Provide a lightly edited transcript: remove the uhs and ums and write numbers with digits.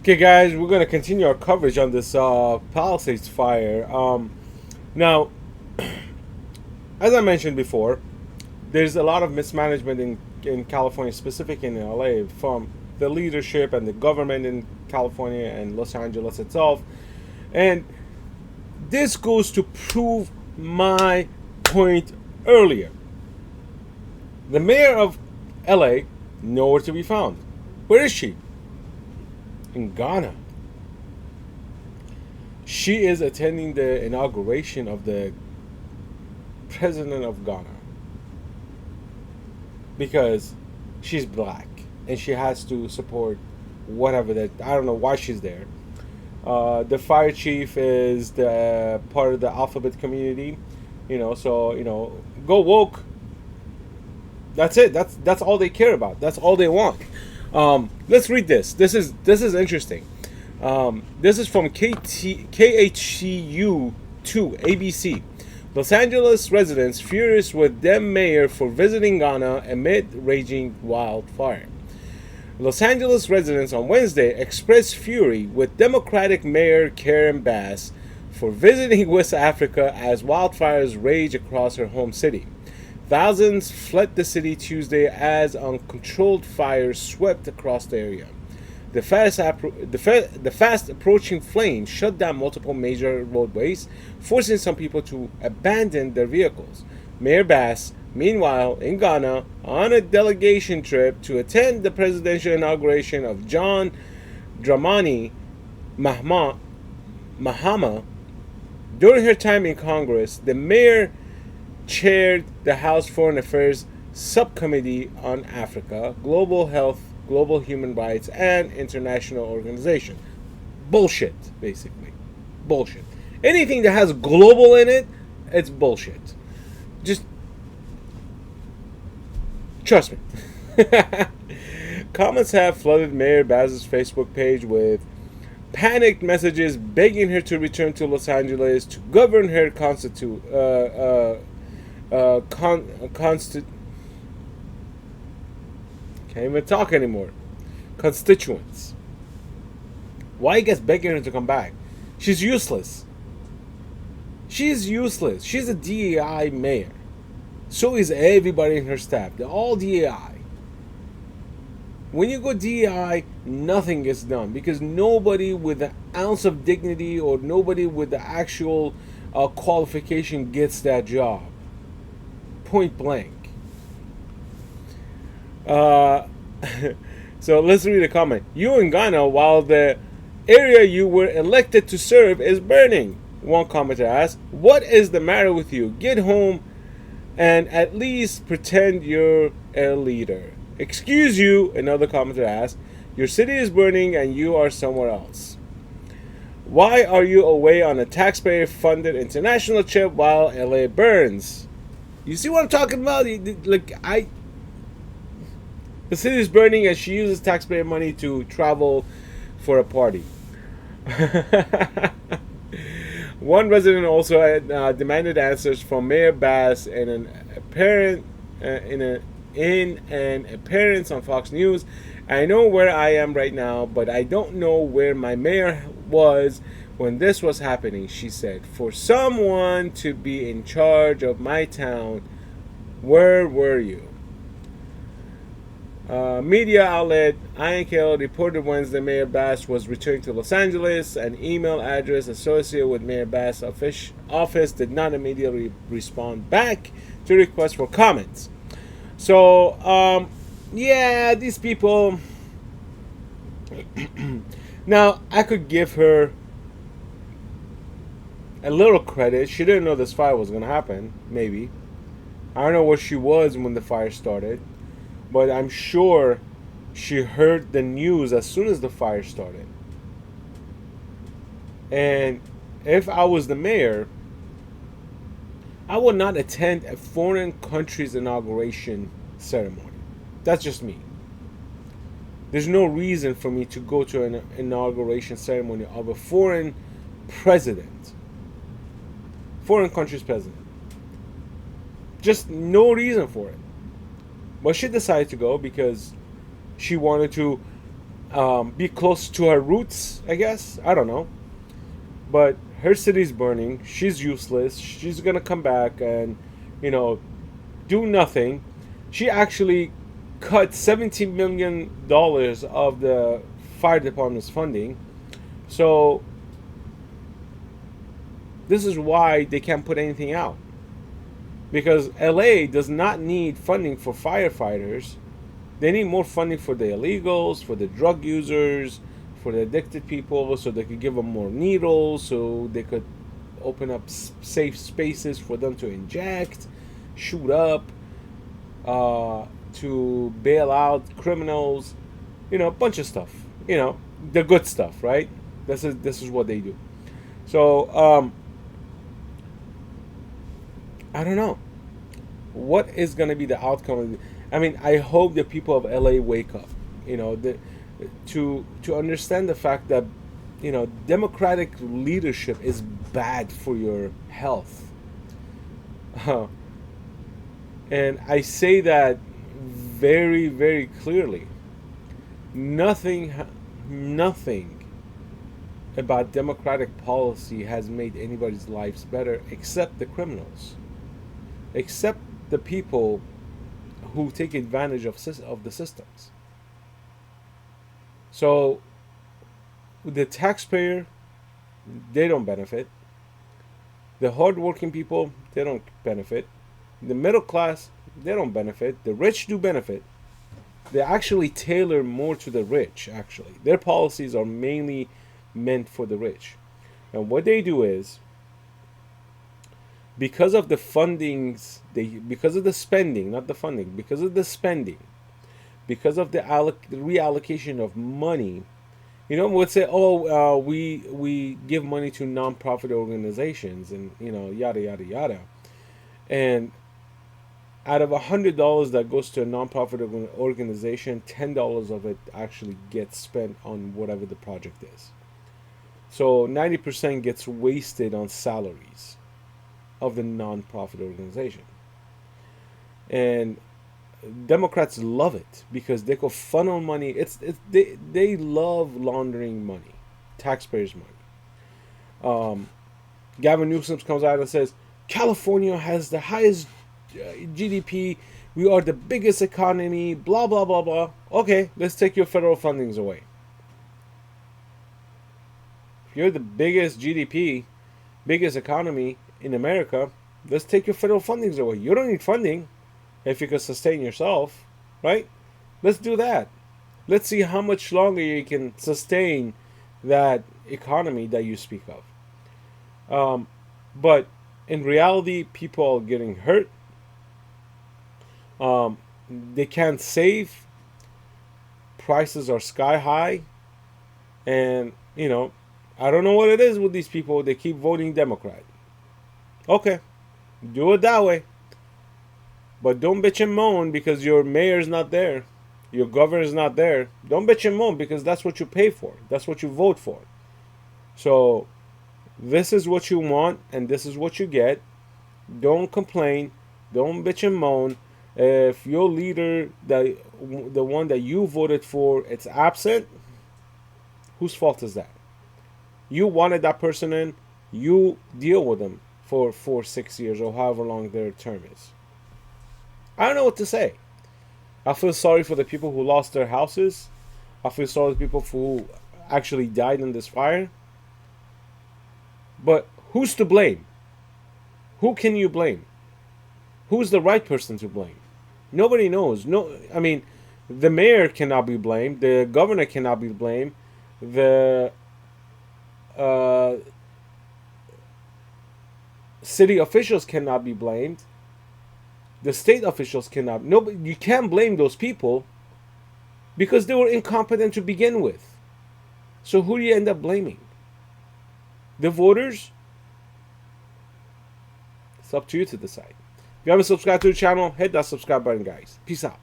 Okay, guys, we're going to continue our coverage on this Palisades fire. Now, as I mentioned before, there's a lot of mismanagement in California, specific in LA, from the leadership and the government in California and Los Angeles itself. And this goes to prove my point earlier. The mayor of LA, nowhere to be found. Where is she? In Ghana. She is attending the inauguration of the president of Ghana because she's black and she has to support whatever that. I don't know why she's there. The fire chief is the part of the alphabet community, So go woke. That's it. That's all they care about. That's all they want. Let's read this. This is interesting. This is from KHCU 2 ABC. Los Angeles residents furious with Dem mayor for visiting Ghana amid raging wildfire. Los Angeles residents on Wednesday expressed fury with Democratic Mayor Karen Bass for visiting West Africa as wildfires rage across her home city. Thousands fled the city Tuesday as uncontrolled fires swept across the area. The fast approaching flames shut down multiple major roadways, forcing some people to abandon their vehicles. Mayor Bass, meanwhile, in Ghana, on a delegation trip to attend the presidential inauguration of John Dramani Mahama. During her time in Congress, the mayor chaired the House Foreign Affairs Subcommittee on Africa, Global Health, Global Human Rights, and International Organization. Bullshit, basically. Bullshit. Anything that has global in it, it's bullshit. Just trust me. Comments have flooded Mayor Baz's Facebook page with panicked messages begging her to return to Los Angeles to govern her can't even talk anymore. Constituents. Why you guys begging her to come back? She's useless. She's useless. She's a DEI mayor. So is everybody in her staff. They're all DEI. When you go DEI, nothing gets done because nobody with an ounce of dignity or nobody with the actual qualification gets that job. Point blank. So let's read a comment. You in Ghana, while the area you were elected to serve is burning. One commenter asked, "What is the matter with you? Get home and at least pretend you're a leader." "Excuse you," another commenter asked. "Your city is burning and you are somewhere else. Why are you away on a taxpayer-funded international trip while LA burns?" You see what I'm talking about? The city is burning and she uses taxpayer money to travel for a party. One resident also demanded answers from Mayor Bass in an appearance on Fox News. "I know where I am right now, but I don't know where my mayor was when this was happening," she said. "For someone to be in charge of my town, where were you?" Media outlet INKL reported Wednesday Mayor Bass was returning to Los Angeles. An email address associated with Mayor Bass' office did not immediately respond back to requests for comments. So, yeah, these people. Now, I could give her a little credit. She didn't know this fire was going to happen, maybe. I don't know where she was when the fire started. But I'm sure she heard the news as soon as the fire started. And if I was the mayor, I would not attend a foreign country's inauguration ceremony. That's just me. There's no reason for me to go to an inauguration ceremony of a foreign president. Foreign country's president. Just no reason for it. But she decided to go because she wanted to be close to her roots, I guess. I don't know. But her city's burning. She's useless. She's gonna come back and, you know, do nothing. She actually cut $17 million of the fire department's funding. So this is why they can't put anything out. Because LA does not need funding for firefighters. They need more funding for the illegals, for the drug users, for the addicted people, so they could give them more needles, so they could open up safe spaces for them to inject, shoot up, to bail out criminals, a bunch of stuff. The good stuff, right? This is what they do. So I don't know what is going to be the outcome. I mean, I hope the people of LA wake up. To understand the fact that democratic leadership is bad for your health. And I say that very, very clearly. Nothing about democratic policy has made anybody's lives better except the criminals, except the people who take advantage of the systems. So the taxpayer, they don't benefit. The hardworking people, they don't benefit. The middle class, they don't benefit. The rich do benefit. They actually tailor more to the rich, actually. Their policies are mainly meant for the rich. And what they do is, because of the fundings, because of the spending, not the funding, because of the spending, because of the reallocation of money, we'd say, we give money to nonprofit organizations and, yada, yada, yada. And out of $100 that goes to a nonprofit organization, $10 of it actually gets spent on whatever the project is. So 90% gets wasted on salaries of the nonprofit organization. And Democrats love it because they could funnel money. They love laundering money, taxpayers' money. Gavin Newsom comes out and says California has the highest GDP. We are the biggest economy. Blah blah blah blah. Okay, let's take your federal fundings away. If you're the biggest GDP, biggest economy in America, let's take your federal fundings away. You don't need funding if you can sustain yourself, right? Let's do that. Let's see how much longer you can sustain that economy that you speak of. But in reality, people are getting hurt. They can't save. Prices are sky high. And, I don't know what it is with these people. They keep voting Democrat. Okay, do it that way. But don't bitch and moan because your mayor's not there. Your governor's not there. Don't bitch and moan because that's what you pay for. That's what you vote for. So this is what you want and this is what you get. Don't complain. Don't bitch and moan. If your leader, the one that you voted for, it's absent, whose fault is that? You wanted that person in. You deal with them for 4-6 years or however long their term is. I don't know what to say. I feel sorry for the people who lost their houses. I feel sorry for the people who actually died in this fire. But who's to blame? Who can you blame? Who's the right person to blame? Nobody knows. The mayor cannot be blamed. The governor cannot be blamed. The city officials cannot be blamed. The state officials cannot. Nobody. You can't blame those people because they were incompetent to begin with. So who do you end up blaming? The voters? It's up to you to decide. If you haven't subscribed to the channel, hit that subscribe button, guys. Peace out.